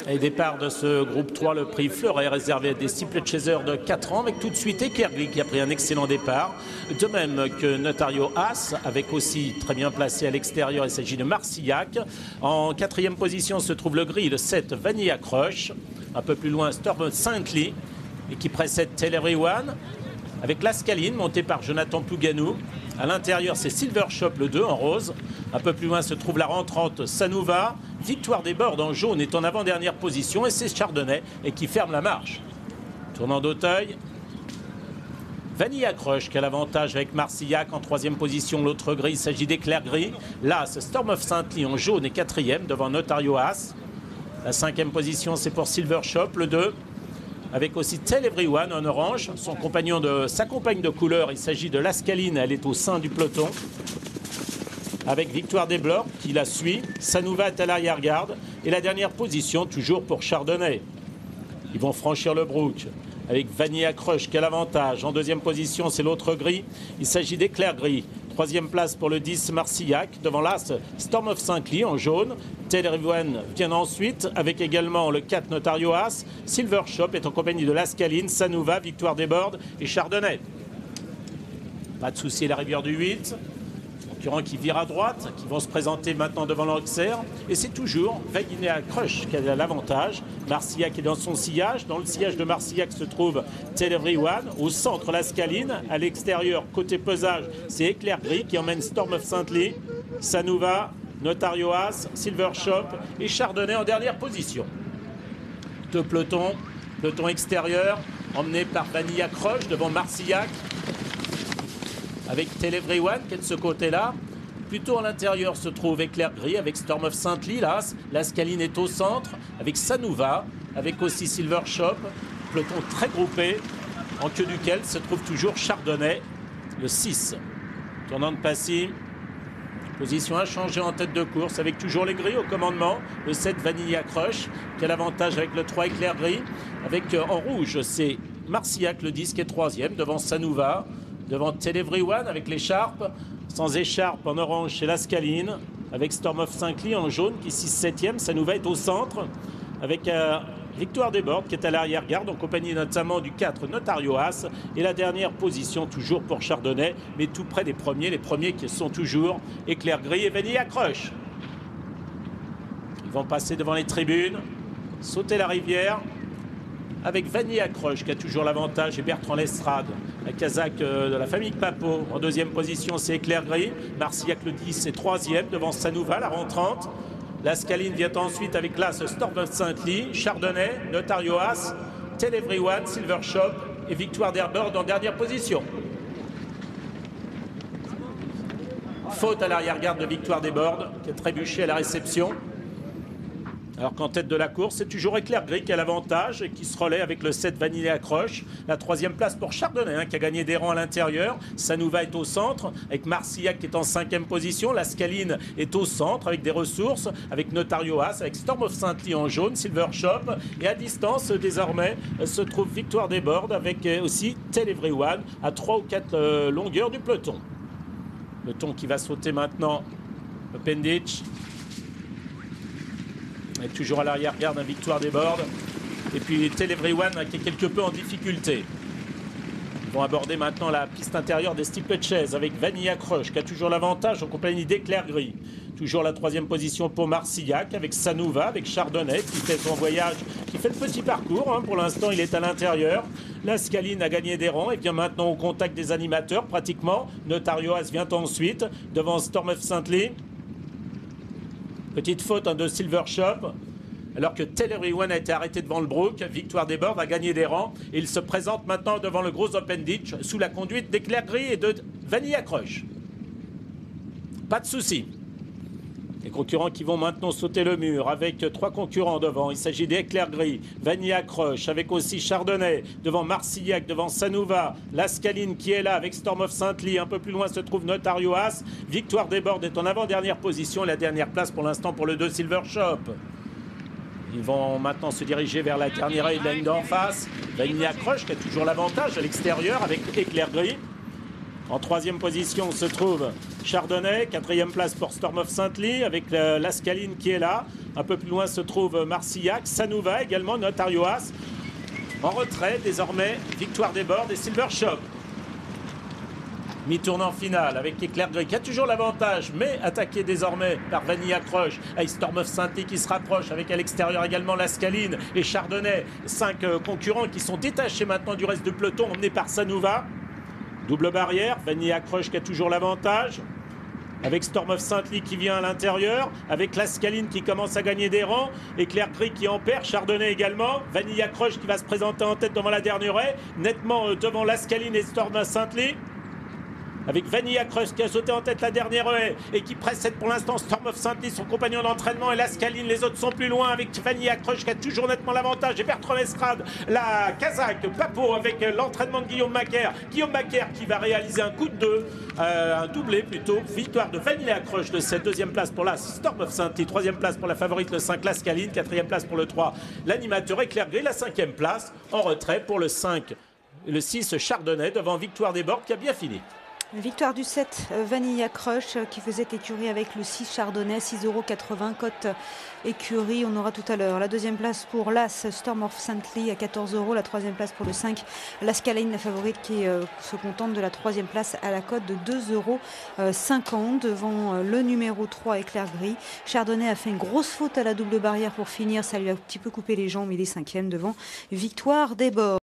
Et départ de ce groupe 3, le prix Fleuret, réservé à des steeplechasers de 4 ans, avec tout de suite Éclair Gris qui a pris un excellent départ. De même que Notario As, avec aussi très bien placé à l'extérieur, il s'agit de Marcillac. En 4e position se trouve le gris, le 7, Vanilla Crush. Un peu plus loin, Storm Saint-Ly, et qui précède Tell Everyone, avec Lascaline, montée par Jonathan Plouganou. À l'intérieur, c'est Silver Shop, le 2, en rose. Un peu plus loin se trouve la rentrante Sanouva. Victoire des Bords en jaune est en avant-dernière position. Et c'est Chardonnay et qui ferme la marche. Tournant d'Auteuil. Vanilla Crush qui a l'avantage avec Marcillac en 3e position. L'autre gris, il s'agit d'Éclair Gris. Là, c'est Storm of Saint-Ly en jaune et 4e devant Notario As. La 5e position, c'est pour Silver Shop, le 2. Avec aussi Tell Everyone en orange. Sa compagne de couleur, il s'agit de Lascaline, elle est au sein du peloton. Avec Victoire des Bords qui la suit. Sanouva est à l'arrière-garde. Et la dernière position, toujours pour Chardonnay. Ils vont franchir le brook. Avec Vanilla Crush qui a l'avantage. En 2e position, c'est l'autre gris. Il s'agit d'Éclair Gris. 3e place pour le 10 Marcillac. Devant l'As, Storm of Saint-Ly en jaune. Tell Everyone vient ensuite. Avec également le 4 Notario As. Silver Shop est en compagnie de Lascaline, Sanouva, Victoire des Bords et Chardonnay. Pas de souci, la rivière du 8. Concurrents qui virent à droite, qui vont se présenter maintenant devant l'Auxerre. Et c'est toujours Vanilla Crush qui a l'avantage. Marcillac est dans son sillage. Dans le sillage de Marcillac se trouve Tell Everyone. Au centre, Lascaline. À l'extérieur, côté pesage, c'est Éclair Gris qui emmène Storm of Saint-Ly, Sanouva, Notario As, Silver Shop et Chardonnay en dernière position. Deux pelotons. Peloton extérieur, emmené par Vanilla Crush devant Marcillac. Avec Tell Everyone qui est de ce côté-là. Plutôt à l'intérieur se trouve Éclair Gris avec Storm of Saint-Ly. Là, Lascaline est au centre avec Sanouva, avec aussi Silver Shop. Peloton très groupé, en queue duquel se trouve toujours Chardonnay, le 6. Tournant de Passy. Position inchangée en tête de course avec toujours les gris au commandement. Le 7 Vanilla Crush qui a l'avantage avec le 3 Éclair Gris. Avec en rouge, c'est Marcillac, le 10 qui est 3e devant Sanouva. Devant Tell Everyone avec l'écharpe, sans écharpe en orange chez Lascaline, avec Storm of Saint-Ly en jaune qui est 6-7e, Sanouva est au centre, avec Victoire des Bords qui est à l'arrière-garde en compagnie notamment du 4 Notario As et la dernière position toujours pour Chardonnay, mais tout près des premiers, les premiers qui sont toujours Éclair Gris et Vanilla Crush. Ils vont passer devant les tribunes, sauter la rivière, avec Vanilla Crush qui a toujours l'avantage et Bertrand Lestrade, la casaque de la famille Papo. En 2e position, c'est Éclair Gris. Marcillac le 10 est 3e devant Sanouva, la rentrante. Lascaline vient ensuite avec l'As Storm of Saint-Ly, Chardonnay, Notario As, Tell Everyone, Silver Shop et Victoire des Bords en dernière position. Faute à l'arrière-garde de Victoire des Bords qui est trébuché à la réception. Alors qu'en tête de la course, c'est toujours Éclair Gris qui a l'avantage et qui se relaie avec le 7 Vanilla Crush. La 3e place pour Chardonnay qui a gagné des rangs à l'intérieur. Sanouva est au centre avec Marcillac qui est en 5e position. Lascaline est au centre avec des ressources, avec Notario As, avec Storm of Saint-Ly en jaune, Silver Shop. Et à distance, désormais, se trouve Victoire des Bords avec aussi Tell Everyone à 3 ou 4 longueurs du peloton. Peloton qui va sauter maintenant Penditch. Et toujours à l'arrière-garde, un Victoire des Bords. Et puis Tell Everyone qui est quelque peu en difficulté. Ils vont aborder maintenant la piste intérieure des steeplechase avec Vanilla Crush qui a toujours l'avantage en compagnie d'Éclair Gris. Toujours la 3e position pour Marcillac avec Sanouva, avec Chardonnay qui fait son voyage, qui fait le petit parcours. Pour l'instant, il est à l'intérieur. Lascaline a gagné des rangs et vient maintenant au contact des animateurs pratiquement. Notario As vient ensuite devant Storm of Saint-Ly. Petite faute de Silver Shop, alors que Tell Everyone a été arrêté devant le brook. Victoire des Bords va gagner des rangs. Et il se présente maintenant devant le gros Open Ditch sous la conduite d'Éclair Gris et de Vanilla Crush. Pas de souci. Les concurrents qui vont maintenant sauter le mur avec 3 concurrents devant. Il s'agit d'Éclair Gris, Vanilla Crush avec aussi Chardonnay, devant Marcillac, devant Sanouva, Lascaline qui est là avec Storm of Saint-Ly. Un peu plus loin se trouve Notario As. Victoire des Bords est en avant-dernière position. La dernière place pour l'instant pour le 2 Silver Shop. Ils vont maintenant se diriger vers la dernière ligne d'en face. Vanilla Crush qui a toujours l'avantage à l'extérieur avec Éclair Gris. En troisième position se trouve Chardonnay, quatrième place pour Storm of Saint-Ly avec l'Ascaline qui est là. Un peu plus loin se trouve Marcillac, Sanouva également, Notario As. En retrait désormais, Victoire des Bords et Silver Shop. Mi-tournant final avec Éclair Gris qui a toujours l'avantage, mais attaqué désormais par Vanilla Crush, avec Storm of Saint-Ly qui se rapproche, avec à l'extérieur également l'Ascaline et Chardonnay. 5 concurrents qui sont détachés maintenant du reste du peloton, emmenés par Sanouva. Double barrière, Vanilla Crush qui a toujours l'avantage, avec Storm of Saint-Ly qui vient à l'intérieur, avec l'Ascaline qui commence à gagner des rangs, Éclair Gris qui en perd, Chardonnay également, Vanilla Crush qui va se présenter en tête devant la dernière haie, nettement devant l'Ascaline et Storm of Saint-Ly. Avec Vanilla Crush qui a sauté en tête la dernière haie et qui précède pour l'instant Storm of Saint-Ly, son compagnon d'entraînement, et l'Ascaline. Les autres sont plus loin avec Vanilla Crush qui a toujours nettement l'avantage, et Bertrand Estrade, la Kazakh, Papo avec l'entraînement de Guillaume Macaire. Guillaume Macaire qui va réaliser un coup de deux, un doublé plutôt. Victoire de Vanilla Crush de cette deuxième place pour la Storm of Saint-Ly, troisième place pour la favorite le 5, l'Ascaline, quatrième place pour le 3, l'animateur Éclair Gris, la cinquième place en retrait pour le 5, le 6 Chardonnay devant Victoire des Bords qui a bien fini. Victoire du 7, Vanilla Crush qui faisait écurie avec le 6 Chardonnay, 6,80 €, cote écurie. On aura tout à l'heure la deuxième place pour l'As, Storm of Saint-Ly à 14 €. La troisième place pour le 5, l'Ascaline, la favorite qui se contente de la troisième place à la cote de 2,50 € devant le numéro 3, Éclair Gris. Chardonnay a fait une grosse faute à la double barrière pour finir. Ça lui a un petit peu coupé les jambes. Il est cinquième devant Victoire des Bords.